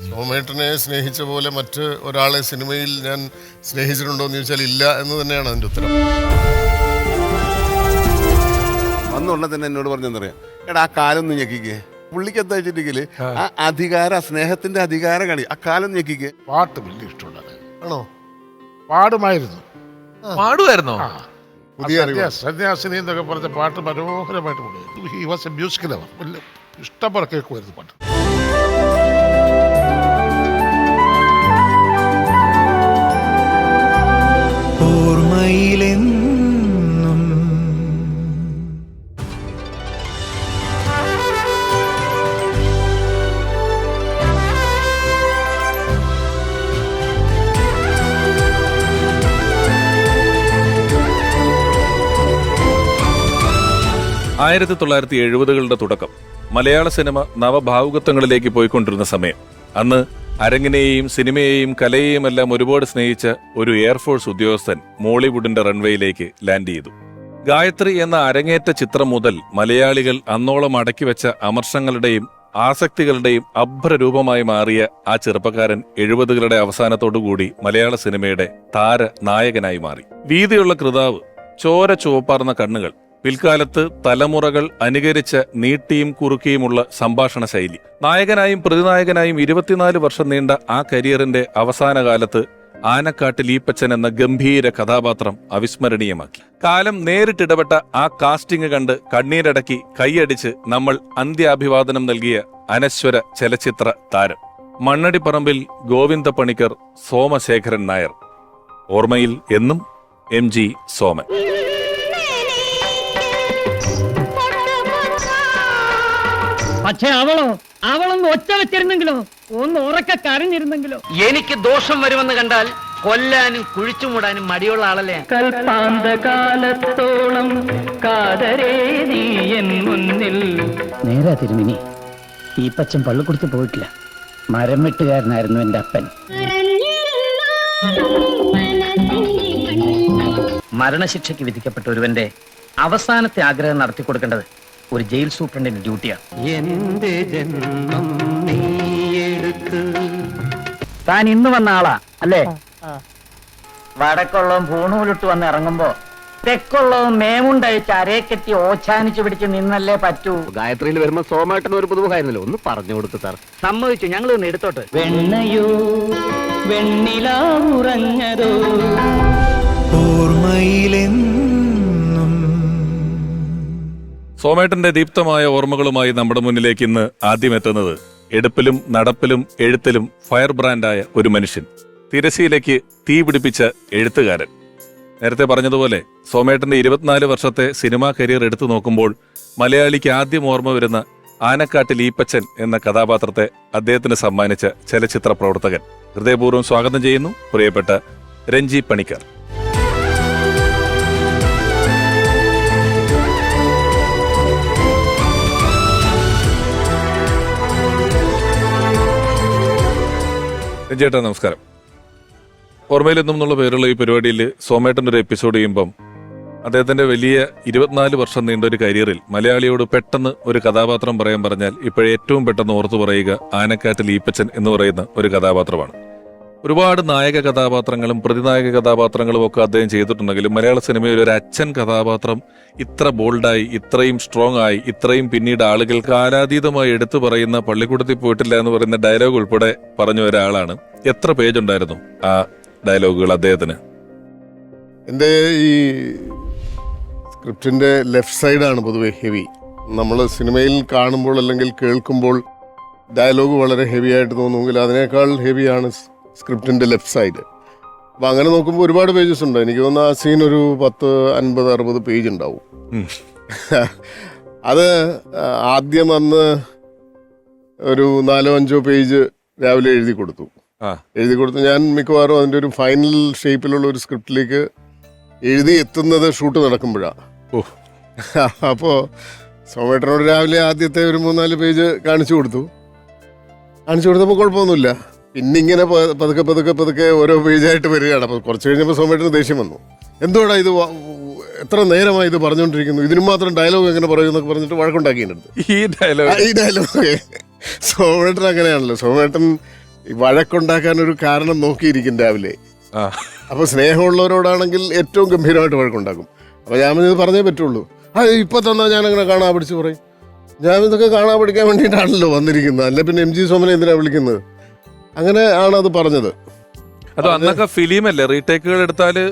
സോമേട്ടനെ സ്നേഹിച്ച പോലെ മറ്റ് ഒരാളെ സിനിമയിൽ ഞാൻ സ്നേഹിച്ചിട്ടുണ്ടോ എന്ന് ചോദിച്ചാൽ ഇല്ല എന്ന് തന്നെയാണ് അതിൻ്റെ ഉത്തരം. വന്നുള്ള തന്നെ എന്നോട് പറഞ്ഞെന്നറിയാം, എടാ ആ കാലം ഞെക്കിക്കേ. പുള്ളിക്ക് എന്താ വെച്ചിട്ടെങ്കിൽ ആ അധികാര സ്നേഹത്തിന്റെ അധികാരം കാണി, ആ കാലം ഞെക്കിക്കേ. പാട്ട് വലിയ ഇഷ്ടമുള്ളത് ആണോ? പാടുമായിരുന്നു. പാടുമായിരുന്നോ? സന്യാസിനി എന്നൊക്കെ പറഞ്ഞ പാട്ട് മനോഹരമായിട്ട് പാടും. He was A music lover. വലിയ ഇഷ്ടം പോലെ കേൾക്കുമായിരുന്നു പാട്ട്. ഓർമ്മയിലെന്നും 1970കളുടെ തുടക്കം. മലയാള സിനിമ നവഭാവുകത്വങ്ങളിലേക്ക് പോയിക്കൊണ്ടിരുന്ന സമയം. അന്ന് അരങ്ങിനെയും സിനിമയെയും കലയെയും എല്ലാം ഒരുപാട് സ്നേഹിച്ച ഒരു എയർഫോഴ്സ് ഉദ്യോഗസ്ഥൻ മോളിവുഡിന്റെ റൺവേയിലേക്ക് ലാൻഡ് ചെയ്തു. ഗായത്രി എന്ന അരങ്ങേറ്റ ചിത്രം മുതൽ മലയാളികൾ അന്നോളം അടക്കിവെച്ച അമർഷങ്ങളുടെയും ആസക്തികളുടെയും അഭ്രരൂപമായി മാറിയ ആ ചെറുപ്പക്കാരൻ 70കളുടെ അവസാനത്തോടുകൂടി മലയാള സിനിമയുടെ താരനായകനായി മാറി. വീതിയുള്ള കൃതാവ്, ചോര ചുവപ്പാർന്ന കണ്ണുകൾ, പിൽക്കാലത്ത് തലമുറകൾ അനുകരിച്ച നീട്ടിയും കുറുക്കിയുമുള്ള സംഭാഷണ ശൈലി. നായകനായും പ്രതിനായകനായും 24 വർഷം നീണ്ട ആ കരിയറിന്റെ അവസാന കാലത്ത് ആനക്കാട്ടിൽ ഈപ്പച്ചൻ എന്ന ഗംഭീര കഥാപാത്രം അവിസ്മരണീയമാക്കി. കാലം നേരിട്ടിടപെട്ട ആ കാസ്റ്റിംഗ് കണ്ട് കണ്ണീരടക്കി കൈയടിച്ച് നമ്മൾ അന്ത്യാഭിവാദനം നൽകിയ അനശ്വര ചലച്ചിത്ര താരം മണ്ണടിപ്പറമ്പിൽ ഗോവിന്ദ പണിക്കർ സോമശേഖരൻ നായർ. ഓർമ്മയിൽ എന്നും MG സോമൻ. പക്ഷെ അവളൊന്ന് ഒച്ച വെച്ചിരുന്നെങ്കിലോ, ഒന്ന് ഉറക്കെ കരഞ്ഞിരുന്നെങ്കിലോ. എനിക്ക് ദോഷം വരുമെന്ന് കണ്ടാൽ കൊല്ലാനും കുഴിച്ചു മൂടാനും മടിയുള്ള ആളല്ലേ. കൽപ്പാന്തകാലത്തോളം കാതരേ നീ എൻ മുന്നിൽ. നേരാ തിരുമിനി, ഈ പച്ചൻ പള്ളിക്കുടുത്ത് പോയിട്ടില്ല. മരം വെട്ടുകാരനായിരുന്നു എന്റെ അപ്പൻ. മരണശിക്ഷയ്ക്ക് വിധിക്കപ്പെട്ട ഒരുവന്റെ അവസാനത്തെ ആഗ്രഹം നടത്തി കൊടുക്കേണ്ടത് ഒരു ജയിൽ സൂപ്രണ്ടിന്റെ ഡ്യൂട്ടിയാണ്. എന്റെ ജന്മം നീയെടുത്ത്. താൻ ഇന്ന് വന്ന ആളാ അല്ലേ? വടക്കുള്ളവും പൂണൂലിട്ട് വന്ന് ഇറങ്ങുമ്പോ തെക്കുള്ളവും മേമുണ്ടഴിച്ച് അരേക്കെത്തി ഓച്ചാനിച്ചു പിടിച്ച് നിന്നല്ലേ പറ്റൂ. ഗായത്രിയിൽ വരുമ്പോ സോമേട്ടൻ ഒരു പുതുമുഖമായിരുന്നല്ലോ, ഒന്ന് പറഞ്ഞു കൊടുത്തു സാർ. സമ്മതിച്ചു, ഞങ്ങൾ ഒന്ന് എടുത്തോട്ട്. വെണ്ണയോ വെണ്ണിലാവുറഞ്ഞതോ ഓർമ്മയിലെന്നും. സോമേട്ടന്റെ ദീപ്തമായ ഓർമ്മകളുമായി നമ്മുടെ മുന്നിലേക്ക് ഇന്ന് ആദ്യം എത്തുന്നത് എടുപ്പിലും നടപ്പിലും എഴുത്തിലും ഫയർ ബ്രാൻഡായ ഒരു മനുഷ്യൻ, തിരശീലയ്ക്ക് തീ പിടിപ്പിച്ച എഴുത്തുകാരൻ. നേരത്തെ പറഞ്ഞതുപോലെ സോമേട്ടന്റെ 24 വർഷത്തെ സിനിമാ കരിയർ എടുത്തു നോക്കുമ്പോൾ മലയാളിക്ക് ആദ്യം ഓർമ്മ വരുന്ന ആനക്കാട്ടിൽ ഈപ്പച്ചൻ എന്ന കഥാപാത്രത്തെ അദ്ദേഹത്തിന് സമ്മാനിച്ച ചലച്ചിത്ര പ്രവർത്തകൻ. ഹൃദയപൂർവ്വം സ്വാഗതം ചെയ്യുന്നു പ്രിയപ്പെട്ട രഞ്ജി പണിക്കർ. ചേട്ടാ നമസ്കാരം. ഓർമ്മയിലെന്നും എന്നുള്ള പേരുള്ള ഈ പരിപാടിയിൽ സോമേട്ടൻ്റെ ഒരു എപ്പിസോഡ് ചെയ്യുമ്പം അദ്ദേഹത്തിന്റെ വലിയ 24 വർഷം നീണ്ട ഒരു കരിയറിൽ മലയാളിയോട് പെട്ടെന്ന് ഒരു കഥാപാത്രം പറയാൻ പറഞ്ഞാൽ ഇപ്പോഴേറ്റവും പെട്ടെന്ന് ഓർത്തു പറയുക ആനക്കാട്ടിൽ ഈപ്പച്ചൻ എന്ന് പറയുന്ന ഒരു കഥാപാത്രമാണ്. ഒരുപാട് നായക കഥാപാത്രങ്ങളും പ്രതിനായക കഥാപാത്രങ്ങളും ഒക്കെ അദ്ദേഹം ചെയ്തിട്ടുണ്ടെങ്കിലും മലയാള സിനിമയിൽ ഒരു അച്ഛൻ കഥാപാത്രം ഇത്ര ബോൾഡായി, ഇത്രയും സ്ട്രോങ് ആയി, ഇത്രയും പിന്നീട് ആളുകൾ കാലാതീതമായി എടുത്തു പറയുന്ന പള്ളിക്കൂടത്തിൽ പോയിട്ടില്ല എന്ന് പറയുന്ന ഡയലോഗ് ഉൾപ്പെടെ പറഞ്ഞ ഒരാളാണ്. എത്ര പേജ് ഉണ്ടായിരുന്നു ആ ഡയലോഗുകൾ അദ്ദേഹത്തിന്? എൻ്റെ ഈ സ്ക്രിപ്റ്റിൻ്റെ ലെഫ്റ്റ് സൈഡാണ് പൊതുവെ ഹെവി. നമ്മൾ സിനിമയിൽ കാണുമ്പോൾ അല്ലെങ്കിൽ കേൾക്കുമ്പോൾ ഡയലോഗ് വളരെ ഹെവി ആയിട്ട് തോന്നുമെങ്കിൽ അതിനേക്കാൾ ഹെവിയാണ് സ്ക്രിപ്റ്റിൻ്റെ ലെഫ്റ്റ് സൈഡ്. അപ്പം അങ്ങനെ നോക്കുമ്പോൾ ഒരുപാട് പേജസ് ഉണ്ട്. എനിക്ക് തോന്നുന്നു ആ സീൻ ഒരു 10, 50, 60 പേജ് ഉണ്ടാവും. അത് ആദ്യം അന്ന് ഒരു 4-5 പേജ് രാവിലെ എഴുതി കൊടുത്തു. ഞാൻ മിക്കവാറും അതിൻ്റെ ഒരു ഫൈനൽ ഷേപ്പിലുള്ള ഒരു സ്ക്രിപ്റ്റിലേക്ക് എഴുതി എത്തുന്നത് ഷൂട്ട് നടക്കുമ്പോഴാണ്. അപ്പോൾ സോമേട്ടനോട് രാവിലെ ആദ്യത്തെ ഒരു 3-4 പേജ് കാണിച്ചു കൊടുത്തപ്പോൾ കുഴപ്പമൊന്നുമില്ല. പിന്നെ ഇങ്ങനെ പതുക്കെ ഓരോ പേജായിട്ട് വരികയാണ്. അപ്പോൾ കുറച്ച് കഴിഞ്ഞപ്പോൾ സോമേട്ടന് ദേഷ്യം വന്നു. എന്തുകൊണ്ടാണ് ഇത് എത്ര നേരമായി ഇത് പറഞ്ഞുകൊണ്ടിരിക്കുന്നു, ഇതിന് മാത്രം ഡയലോഗ് എങ്ങനെ പറയുമെന്നൊക്കെ പറഞ്ഞിട്ട് വഴക്കുണ്ടാക്കി എൻ്റെ അടുത്ത്. ഈ ഡയലോഗ് സോമേട്ടൻ അങ്ങനെയാണല്ലോ. സോമേട്ടൻ ഈ വഴക്കുണ്ടാക്കാൻ ഒരു കാരണം നോക്കിയിരിക്കും രാവിലെ. ആ. അപ്പൊ സ്നേഹമുള്ളവരോടാണെങ്കിൽ ഏറ്റവും ഗംഭീരമായിട്ട് വഴക്കുണ്ടാക്കും. അപ്പൊ ഞാൻ ഇത് പറഞ്ഞേ പറ്റുള്ളൂ. ഇപ്പൊ തന്നാൽ ഞാൻ അങ്ങനെ കാണാൻ പഠിച്ചു പറയും. ഞാൻ ഇതൊക്കെ കാണാൻ പഠിക്കാൻ വേണ്ടിയിട്ടാണല്ലോ വന്നിരിക്കുന്നത്, അല്ല പിന്നെ MG സോമനെ എന്തിനാ വിളിക്കുന്നത്? അങ്ങനെ ആണ് അത് പറഞ്ഞത്. അതോ അന്നൊക്കെ ഫിലിമല്ലേ, റീടേക്കുകൾ എടുത്താല്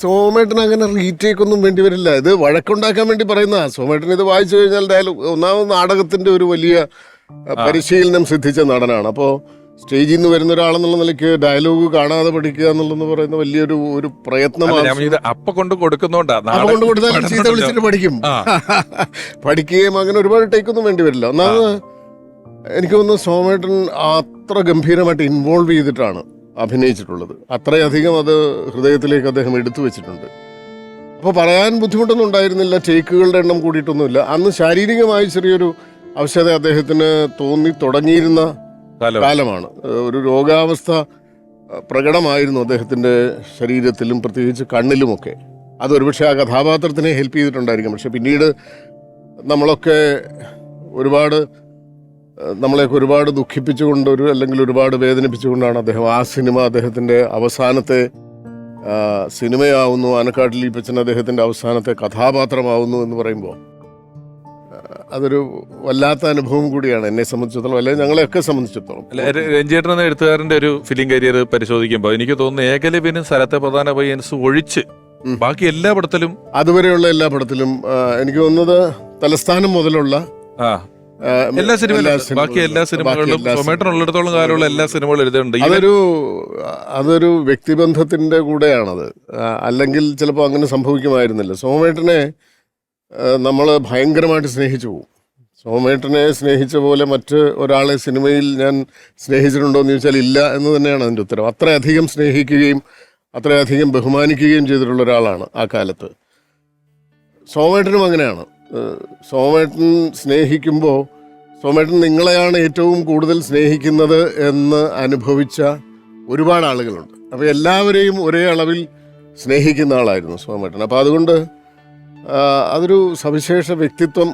സോമേട്ടന് അങ്ങനെ റീടേക്ക് ഒന്നും വേണ്ടി വരില്ല. ഇത് വഴക്കുണ്ടാക്കാൻ വേണ്ടി പറയുന്ന. സോമേട്ടൻ ഇത് വായിച്ചു കഴിഞ്ഞാൽ ഡയലോഗ്, ഒന്നാമത് നാടകത്തിന്റെ ഒരു വലിയ പരിശീലനം സിദ്ധിച്ച നടനാണ്. അപ്പോൾ സ്റ്റേജിൽ നിന്ന് വരുന്ന ഒരാളെന്നുള്ള നിലയ്ക്ക് ഡയലോഗ് കാണാതെ പഠിക്കുക എന്നുള്ളതെന്ന് പറയുന്ന വലിയൊരു പ്രയത്നമാണ്. അപ്പൊ കൊണ്ട് കൊടുക്കുന്നോണ്ടാ കൊണ്ട് കൊടുത്താൽ ചീത്ത വിളിച്ചിട്ട് പഠിക്കും. പഠിക്കുകയും അങ്ങനെ ഒരുപാട് ടേക്കൊന്നും വേണ്ടി വരില്ല. ഒന്നാമത് എനിക്ക് തോന്നുന്നു സോമേട്ടൻ അത്ര ഗംഭീരമായിട്ട് ഇൻവോൾവ് ചെയ്തിട്ടാണ് അഭിനയിച്ചിട്ടുള്ളത്. അത്രയധികം അത് ഹൃദയത്തിലേക്ക് അദ്ദേഹം എടുത്തു വെച്ചിട്ടുണ്ട്. അപ്പോൾ പറയാൻ ബുദ്ധിമുട്ടൊന്നും ഉണ്ടായിരുന്നില്ല. ടേക്കുകളുടെ എണ്ണം കൂടിയിട്ടൊന്നുമില്ല. അന്ന് ശാരീരികമായി ചെറിയൊരു അവശത അദ്ദേഹത്തിന് തോന്നി തുടങ്ങിയിരുന്ന കാലമാണ്. ഒരു രോഗാവസ്ഥ പ്രകടമായിരുന്നു അദ്ദേഹത്തിൻ്റെ ശരീരത്തിലും പ്രത്യേകിച്ച് കണ്ണിലുമൊക്കെ. അതൊരുപക്ഷെ ആ കഥാപാത്രത്തിനെ ഹെൽപ്പ് ചെയ്തിട്ടുണ്ടായിരിക്കും. പക്ഷെ പിന്നീട് നമ്മളെയൊക്കെ ഒരുപാട് ദുഃഖിപ്പിച്ചുകൊണ്ട് അല്ലെങ്കിൽ ഒരുപാട് വേദനിപ്പിച്ചുകൊണ്ടാണ് അദ്ദേഹം ആ സിനിമ അദ്ദേഹത്തിൻ്റെ അവസാനത്തെ സിനിമയാവുന്നു. ആനക്കാട്ടിൽ ഈപ്പച്ചൻ അദ്ദേഹത്തിൻ്റെ അവസാനത്തെ കഥാപാത്രമാവുന്നു എന്ന് പറയുമ്പോൾ അതൊരു വല്ലാത്ത അനുഭവം കൂടിയാണ് എന്നെ സംബന്ധിച്ചിടത്തോളം, അല്ലെങ്കിൽ ഞങ്ങളെയൊക്കെ സംബന്ധിച്ചിടത്തോളം. രഞ്ജേട്ടൻ എന്ന എഴുത്തുകാരന്റെ ഒരു ഫിലിം കരിയർ പരിശോധിക്കുമ്പോൾ എനിക്ക് തോന്നുന്നു ഏകലവ്യനും സ്ഥലത്തെ പ്രധാന പയ്യൻസ് ഒഴിച്ച് ബാക്കി എല്ലാ പടത്തിലും, അതുവരെയുള്ള എല്ലാ പടത്തിലും എനിക്ക് തോന്നുന്നത് തലസ്ഥാനം മുതലുള്ള എല്ലാ സിനിമയിലും ബാക്കി എല്ലാ സിനിമകളിലും സോമേട്ടൻ ഉള്ളിടത്തോളം കാലമുള്ള എല്ലാ സിനിമകളും എഴുതുന്നുണ്ട്. അതൊരു വ്യക്തിബന്ധത്തിന്റെ കൂടെയാണത്. അല്ലെങ്കിൽ ചിലപ്പോൾ അങ്ങനെ സംഭവിക്കുമായിരുന്നില്ല. സോമേട്ടനെ നമ്മൾ ഭയങ്കരമായിട്ട് സ്നേഹിച്ചു പോകും. സോമേട്ടനെ സ്നേഹിച്ച പോലെ മറ്റ് ഒരാളെ സിനിമയിൽ ഞാൻ സ്നേഹിച്ചിട്ടുണ്ടോ എന്ന് ചോദിച്ചാൽ ഇല്ല എന്ന് തന്നെയാണ് അതിൻ്റെ ഉത്തരം. അത്രയധികം സ്നേഹിക്കുകയും അത്രയധികം ബഹുമാനിക്കുകയും ചെയ്തിട്ടുള്ള ഒരാളാണ് ആ കാലത്ത്. സോമേട്ടനും അങ്ങനെയാണ്. സോമേട്ടൻ സ്നേഹിക്കുമ്പോൾ സോമേട്ടൻ നിങ്ങളെയാണ് ഏറ്റവും കൂടുതൽ സ്നേഹിക്കുന്നത് എന്ന് അനുഭവിച്ച ഒരുപാട് ആളുകളുണ്ട്. അപ്പോൾ എല്ലാവരെയും ഒരേ അളവിൽ സ്നേഹിക്കുന്ന ആളായിരുന്നു സോമേട്ടൻ. അപ്പോൾ അതുകൊണ്ട് അതൊരു സവിശേഷ വ്യക്തിത്വം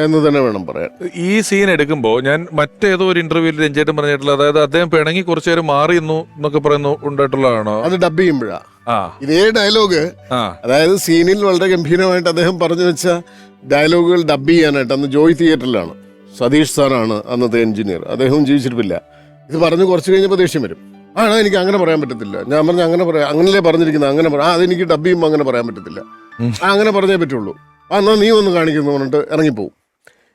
എന്ന് തന്നെ വേണം പറയാൻ. ഈ സീൻ എടുക്കുമ്പോൾ ഞാൻ മറ്റേതോ ഒരു ഇന്റർവ്യൂവിൽ രഞ്ജേട്ടൻ പറഞ്ഞിട്ടുള്ള, അതായത് അദ്ദേഹം പിണങ്ങി കുറച്ചു നേരം മാറിയെന്നു എന്നൊക്കെ പറയുന്നു ഉണ്ടായിട്ടുള്ളതാണോ? അത് ഡബ് ചെയ്യുമ്പോഴാ ഇതേ ഡയലോഗ്, അതായത് സീനിൽ വളരെ ഗംഭീരമായിട്ട് അദ്ദേഹം പറഞ്ഞു വെച്ച ഡയലോഗുകൾ ഡബ് ചെയ്യാനായിട്ട് അന്ന് ജോയ് തിയേറ്ററിലാണ്. സതീഷ് സാറാണ് അന്നത്തെ എഞ്ചിനീയർ. അദ്ദേഹവും ജീവിച്ചിട്ടില്ല. ഇത് പറഞ്ഞു കുറച്ച് കഴിഞ്ഞപ്പോൾ ദേഷ്യം വരും. എനിക്ക് അങ്ങനെ പറയാൻ പറ്റത്തില്ല. ഞാൻ പറഞ്ഞു അങ്ങനെ പറയാം, അങ്ങനല്ലേ പറഞ്ഞിരിക്കുന്നത്, അങ്ങനെ പറയാം. അതെനിക്ക് ഡബ് ചെയ്യുമ്പോൾ അങ്ങനെ പറയാൻ പറ്റത്തില്ല, അങ്ങനെ പറഞ്ഞേ പറ്റുള്ളൂ. എന്നാൽ നീ ഒന്ന് കാണിക്കുന്നു പറഞ്ഞിട്ട്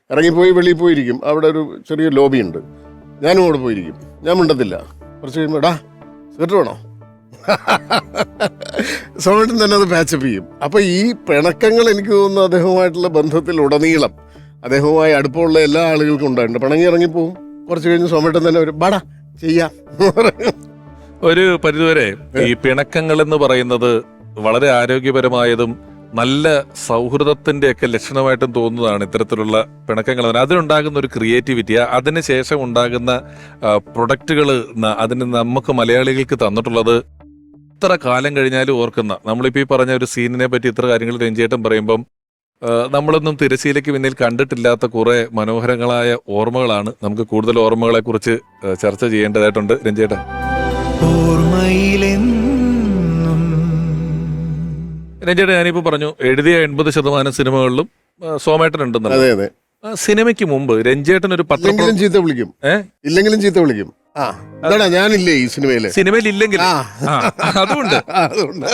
ഇറങ്ങിപ്പോയി വെളിയിൽ പോയിരിക്കും. അവിടെ ഒരു ചെറിയ ലോബി ഉണ്ട്. ഞാനും അവിടെ പോയിരിക്കും. ഞാൻ മിണ്ടത്തില്ല. കുറച്ച് കഴിയുമ്പോൾ സ്വെറ്റർ വേണോ? സോമേട്ടൻ തന്നെ അത് പാച്ചപ്പ് ചെയ്യും. അപ്പൊ ഈ പിണക്കങ്ങൾ എനിക്ക് തോന്നുന്നു അദ്ദേഹവുമായിട്ടുള്ള ബന്ധത്തിൽ ഉടനീളം അദ്ദേഹവുമായി അടുപ്പമുള്ള എല്ലാ ആളുകൾക്കും ഉണ്ടായിട്ടുണ്ട്. പിണങ്ങി ഇറങ്ങിപ്പോവും. കുറച്ച് കഴിഞ്ഞ് സോമേട്ടൻ തന്നെ ഒരു ബാടാ ചെയ്യാം. ഒരു പരിധിവരെ ഈ പിണക്കങ്ങൾ എന്ന് പറയുന്നത് വളരെ ആരോഗ്യപരമായതും നല്ല സൗഹൃദത്തിന്റെ ഒക്കെ ലക്ഷണമായിട്ടും തോന്നുന്നതാണ് ഇത്തരത്തിലുള്ള പിണക്കങ്ങൾ. അതിനുണ്ടാകുന്ന ഒരു ക്രിയേറ്റിവിറ്റി, അതിനുശേഷം ഉണ്ടാകുന്ന പ്രൊഡക്റ്റുകൾ അതിന് നമുക്ക് മലയാളികൾക്ക് തന്നിട്ടുള്ളത് ഇത്ര കാലം കഴിഞ്ഞാലും ഓർക്കുന്ന. നമ്മളിപ്പോൾ ഈ പറഞ്ഞ ഒരു സീനിനെ പറ്റി ഇത്ര കാര്യങ്ങൾ രഞ്ജേട്ടൻ പറയുമ്പം നമ്മളൊന്നും തിരശ്ശീലയ്ക്ക് പിന്നിൽ കണ്ടിട്ടില്ലാത്ത കുറെ മനോഹരങ്ങളായ ഓർമ്മകളാണ്. നമുക്ക് കൂടുതൽ ഓർമ്മകളെ കുറിച്ച് ചർച്ച ചെയ്യേണ്ടതായിട്ടുണ്ട് രഞ്ജേട്ടൻ. രഞ്ജേട്ടൻ ഞാനിപ്പോ പറഞ്ഞു എഴുതിയ 80% സിനിമകളിലും സോമേട്ടൻ ഉണ്ടെന്നല്ല. അതെ അതെ. സിനിമയ്ക്ക് മുമ്പ് രഞ്ജേട്ടൻ ഒരു ഇല്ലെങ്കിലും ചീത്ത വിളിക്കും. ഞാനില്ലേ ഈ സിനിമയിൽ ഇല്ലെങ്കിൽ അതുകൊണ്ട്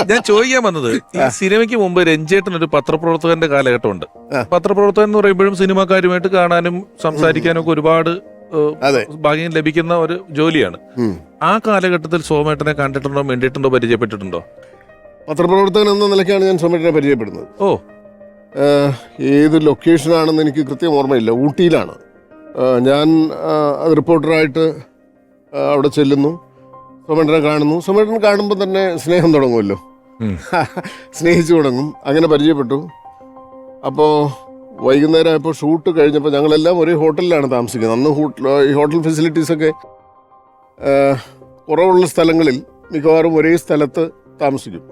ഞാൻ ചോദിക്കാൻ വന്നത്, ഈ സിനിമയ്ക്ക് മുമ്പ് രഞ്ജേട്ടൻ ഒരു പത്രപ്രവർത്തകന്റെ കാലഘട്ടമുണ്ട്. പത്രപ്രവർത്തകൻ എന്ന് പറയുമ്പോഴും സിനിമാക്കാരുമായിട്ട് കാണാനും സംസാരിക്കാനും ഒക്കെ ഒരുപാട് ഭാഗ്യം ലഭിക്കുന്ന ഒരു ജോലിയാണ്. ആ കാലഘട്ടത്തിൽ സോമേട്ടനെ കണ്ടിട്ടുണ്ടോ, വേണ്ടിയിട്ടുണ്ടോ, പരിചയപ്പെട്ടിട്ടുണ്ടോ? പത്രപ്രവർത്തകൻ എന്ന നിലയ്ക്കാണ് ഞാൻ സോമേട്ടനെ പരിചയപ്പെടുന്നത്. ഏത് ലൊക്കേഷനാണെന്ന് എനിക്ക് കൃത്യം ഓർമ്മയില്ല. ഊട്ടിയിലാണ്. ഞാൻ റിപ്പോർട്ടറായിട്ട് അവിടെ ചെല്ലുന്നു. സോമേട്ടനെ കാണുന്നു. സോമേട്ടൻ കാണുമ്പോൾ തന്നെ സ്നേഹം തുടങ്ങുമല്ലോ, സ്നേഹിച്ചു തുടങ്ങും. അങ്ങനെ പരിചയപ്പെട്ടു. അപ്പോൾ വൈകുന്നേരം ആയപ്പോൾ ഷൂട്ട് കഴിഞ്ഞപ്പോൾ ഞങ്ങളെല്ലാം ഒരേ ഹോട്ടലിലാണ് താമസിക്കുന്നത്. അന്ന് ഈ ഹോട്ടൽ ഫെസിലിറ്റീസൊക്കെ കുറവുള്ള സ്ഥലങ്ങളിൽ മിക്കവാറും ഒരേ സ്ഥലത്ത് താമസിക്കും.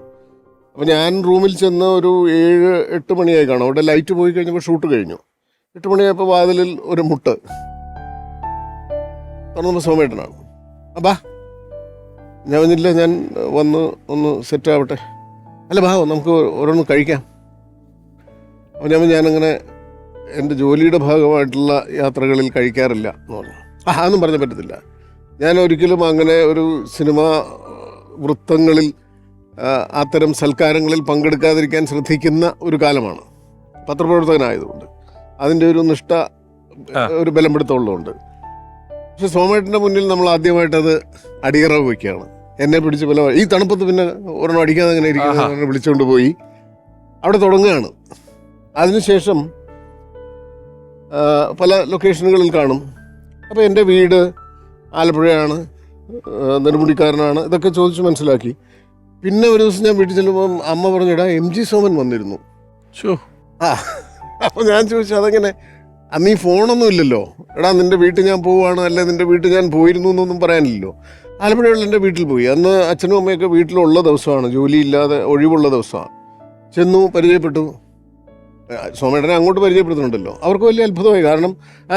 അപ്പോൾ ഞാൻ റൂമിൽ ചെന്ന് ഒരു 7-8 മണിയായി കാണും. അവിടെ ലൈറ്റ് പോയി കഴിഞ്ഞപ്പോൾ ഷൂട്ട് കഴിഞ്ഞു. 8 മണിയായപ്പോൾ വാതിലിൽ ഒരു മുട്ട് തുറന്നപ്പോൾ സോമേട്ടനാണ്. ബാ. ഞാൻ പറഞ്ഞില്ല, ഞാൻ വന്ന് ഒന്ന് സെറ്റ് ആവട്ടെ. അല്ല ബാ, നമുക്ക് ഓരോന്ന് കഴിക്കാം. അപ്പോൾ ഞാനങ്ങനെ എൻ്റെ ജോലിയുടെ ഭാഗമായിട്ടുള്ള യാത്രകളിൽ കഴിക്കാറില്ല എന്ന് പറഞ്ഞു. അതൊന്നും പറഞ്ഞാൽ പറ്റത്തില്ല. ഞാൻ ഒരിക്കലും അങ്ങനെ ഒരു സിനിമ വൃത്തങ്ങളിൽ അത്തരം സൽക്കാരങ്ങളിൽ പങ്കെടുക്കാതിരിക്കാൻ ശ്രദ്ധിക്കുന്ന ഒരു കാലമാണ്, പത്രപ്രവർത്തകനായതുകൊണ്ട്. അതിൻ്റെ ഒരു നിഷ്ഠ, ഒരു ബലം പിടുത്തമുള്ളതുകൊണ്ട്. പക്ഷെ സോമേട്ടൻ്റെ മുന്നിൽ നമ്മൾ ആദ്യമായിട്ടത് അടിയറവ് വയ്ക്കുകയാണ്. എന്നെ പിടിച്ച് പല ഈ തണുപ്പത്ത് പിന്നെ ഒരെണ്ണം അടിക്കാതെ അങ്ങനെ ഇരിക്കുന്ന വിളിച്ചുകൊണ്ട് പോയി അവിടെ തുടങ്ങുകയാണ്. അതിനുശേഷം പല ലൊക്കേഷനുകളിൽ കാണും. അപ്പോൾ എൻ്റെ വീട് ആലപ്പുഴയാണ്, നെടുമുടിക്കാരനാണ്, ഇതൊക്കെ ചോദിച്ച് മനസ്സിലാക്കി. പിന്നെ ഒരു ദിവസം ഞാൻ വീട്ടിൽ ചെല്ലുമ്പോൾ അമ്മ പറഞ്ഞിടാ MG സോമൻ വന്നിരുന്നു. അപ്പോൾ ഞാൻ ചോദിച്ചു അതെങ്ങനെ? അന്ന് ഈ ഫോണൊന്നും ഇല്ലല്ലോ. എടാ നിൻ്റെ വീട്ടിൽ ഞാൻ പോവുകയാണ്, അല്ലെ നിൻ്റെ വീട്ടിൽ ഞാൻ പോയിരുന്നു എന്നൊന്നും പറയാനില്ലല്ലോ. ആലപ്പുഴയുള്ള എൻ്റെ വീട്ടിൽ പോയി. അന്ന് അച്ഛനും അമ്മയൊക്കെ വീട്ടിലുള്ള ദിവസമാണ്, ജോലിയില്ലാതെ ഒഴിവുള്ള ദിവസമാണ്. ചെന്നു, പരിചയപ്പെട്ടു. സോമേട്ടനെ അങ്ങോട്ട് പരിചയപ്പെടുത്തുന്നുണ്ടല്ലോ. അവർക്ക് വലിയ അത്ഭുതമായി. കാരണം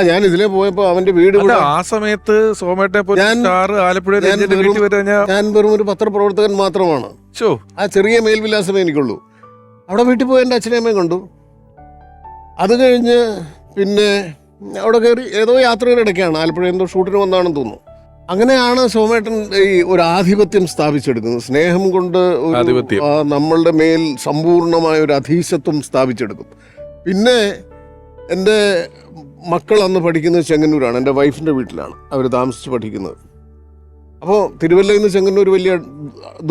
ഞാൻ ഇതിലെ പോയപ്പോൾ അവൻ്റെ വീട് ആ സമയത്ത് ഞാൻ വെറും ഒരു പത്രപ്രവർത്തകൻ മാത്രമാണ്. ആ ചെറിയ മേൽവിലാസമേ എനിക്കുള്ളൂ. അവിടെ വീട്ടിൽ പോയി എൻ്റെ അച്ഛനെയും അമ്മയും കണ്ടു. അത് കഴിഞ്ഞ് പിന്നെ അവിടെ കയറി ഏതോ യാത്രയുടെ ഇടയ്ക്കാണ്, ആലപ്പുഴ എന്തോ ഷൂട്ടിന് വന്നാണെന്ന് തോന്നുന്നു. അങ്ങനെയാണ് സോമേട്ടൻ ഈ ഒരു ആധിപത്യം സ്ഥാപിച്ചെടുക്കുന്നത്. സ്നേഹം കൊണ്ട് നമ്മളുടെ മേൽ സമ്പൂർണമായ ഒരു അധീശത്വം സ്ഥാപിച്ചെടുക്കും. പിന്നെ എൻ്റെ മക്കൾ അന്ന് പഠിക്കുന്നത് ചെങ്ങന്നൂരാണ്, എൻ്റെ വൈഫിൻ്റെ വീട്ടിലാണ് അവർ താമസിച്ച് പഠിക്കുന്നത്. അപ്പോൾ തിരുവല്ലയിൽ നിന്ന് ചെങ്ങന്നൂർ വലിയ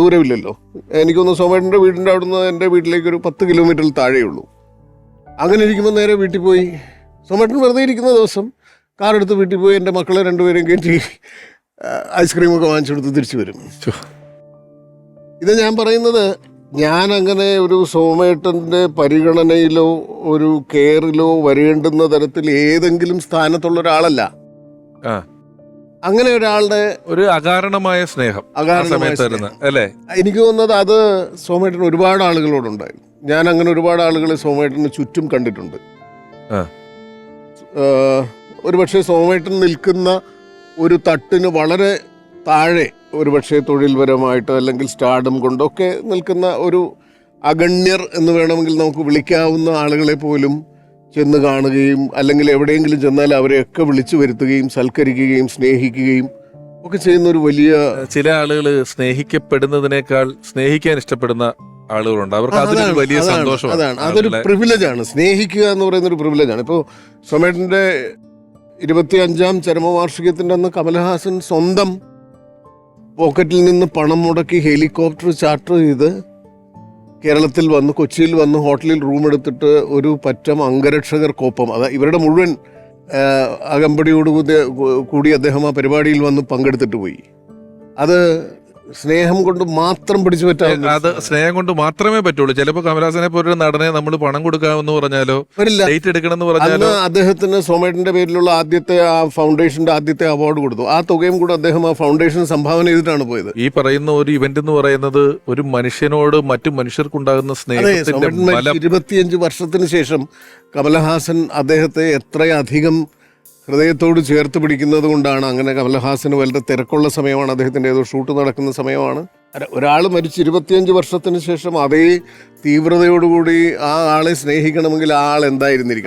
ദൂരമില്ലല്ലോ. എനിക്കൊന്ന് സോമേട്ടൻ്റെ വീടിൻ്റെ അവിടുന്ന് എൻ്റെ വീട്ടിലേക്ക് ഒരു 10 കിലോമീറ്ററിൽ താഴെയുള്ളൂ. അങ്ങനെ ഇരിക്കുമ്പോൾ നേരെ വീട്ടിൽ പോയി. സോമേട്ടൻ വെറുതെ ഇരിക്കുന്ന ദിവസം കാറെടുത്ത് വീട്ടിൽ പോയി എൻ്റെ മക്കളെ രണ്ടുപേരെയും കയറ്റി ഐസ്ക്രീമൊക്കെ വാങ്ങിച്ചെടുത്ത് തിരിച്ചു വരും. ഇത് ഞാൻ പറയുന്നത്, ഞാൻ അങ്ങനെ ഒരു സോമേട്ടൻ്റെ പരിഗണനയിലോ ഒരു കെയറിലോ വരേണ്ടുന്ന തരത്തിൽ ഏതെങ്കിലും സ്ഥാനത്തുള്ള ഒരാളല്ല. അങ്ങനെ ഒരാളുടെ ഒരു അകാരണമായ സ്നേഹം അല്ലേ? എനിക്ക് തോന്നുന്നത് അത് സോമേട്ടന് ഒരുപാട് ആളുകളോടുണ്ടായിരുന്നു. ഞാൻ അങ്ങനെ ഒരുപാട് ആളുകളെ സോമേട്ടന് ചുറ്റും കണ്ടിട്ടുണ്ട്. ഒരുപക്ഷെ സോമേട്ടൻ നിൽക്കുന്ന ഒരു തട്ടിന് വളരെ താഴെ, ഒരുപക്ഷെ തൊഴിൽപരമായിട്ട് അല്ലെങ്കിൽ സ്റ്റാർഡം കൊണ്ടൊക്കെ നിൽക്കുന്ന ഒരു അഗണ്യർ എന്ന് വേണമെങ്കിൽ നമുക്ക് വിളിക്കാവുന്ന ആളുകളെ പോലും ചെന്ന് കാണുകയും അല്ലെങ്കിൽ എവിടെയെങ്കിലും ചെന്നാൽ അവരെയൊക്കെ വിളിച്ചു വരുത്തുകയും സൽക്കരിക്കുകയും സ്നേഹിക്കുകയും ഒക്കെ ചെയ്യുന്ന ഒരു വലിയ, ചില ആളുകൾ സ്നേഹിക്കപ്പെടുന്നതിനേക്കാൾ സ്നേഹിക്കാൻ ഇഷ്ടപ്പെടുന്ന ആളുകളുണ്ട്. അവർക്ക് അതൊരു വലിയ സന്തോഷം. അതൊരു പ്രിവിലേജാണ്. സ്നേഹിക്കുക എന്ന് പറയുന്ന ഒരു പ്രിവിലേജാണ്. ഇപ്പോൾ സോമേട്ടൻ്റെ 25ാം ചരമവാർഷികത്തിൻ്റെ അന്ന് കമലഹാസൻ സ്വന്തം പോക്കറ്റിൽ നിന്ന് പണം മുടക്കി ഹെലികോപ്റ്റർ ചാർട്ടർ ചെയ്ത് കേരളത്തിൽ വന്ന്, കൊച്ചിയിൽ വന്ന് ഹോട്ടലിൽ റൂം എടുത്തിട്ട് ഒരു പറ്റം അംഗരക്ഷകർക്കൊപ്പം, ഇവരുടെ മുഴുവൻ അകമ്പടിയോടുകൂടി അദ്ദേഹം ആ പരിപാടിയിൽ വന്ന് പങ്കെടുത്തിട്ട് പോയി. അത് സ്നേഹം കൊണ്ട് മാത്രം പിടിച്ചു പറ്റാം. അത് സ്നേഹം കൊണ്ട് മാത്രമേ പറ്റുള്ളൂ. ചിലപ്പോൾ കമലഹാസനെ പോലൊരു നടനെ നമ്മൾ പണം കൊടുക്കാമെന്ന് പറഞ്ഞാലോ, ഡേറ്റ് എടുക്കണമെന്ന് പറഞ്ഞാലോ. അദ്ദേഹത്തിന് സോമേട്ടന്റെ പേരിലുള്ള ആദ്യത്തെ ആ ഫൗണ്ടേഷന്റെ ആദ്യത്തെ അവാർഡ് കൊടുത്തു. ആ തുകയും കൂടെ അദ്ദേഹം ആ ഫൗണ്ടേഷൻ സംഭാവന ചെയ്തിട്ടാണ് പോയത്. ഈ പറയുന്ന ഒരു ഇവന്റ് എന്ന് പറയുന്നത് ഒരു മനുഷ്യനോട് മറ്റു മനുഷ്യർക്കുണ്ടാകുന്ന സ്നേഹത്തിന്റെ 25 വർഷത്തിന് ശേഷം കമലഹാസൻ അദ്ദേഹത്തെ എത്രയധികം ഹൃദയത്തോട് ചേർത്ത് പിടിക്കുന്നത് കൊണ്ടാണ്. അങ്ങനെ കമലഹാസന് വളരെ തിരക്കുള്ള സമയമാണ്, അദ്ദേഹത്തിൻ്റെ ഏതോ ഷൂട്ട് നടക്കുന്ന സമയമാണ്. ഒരാൾ മരിച്ച് 25 വർഷത്തിന് ശേഷം അതേ തീവ്രതയോടുകൂടി ആ ആളെ സ്നേഹിക്കണമെങ്കിൽ ആ ആൾ എന്തായിരുന്നിരിക്കണം.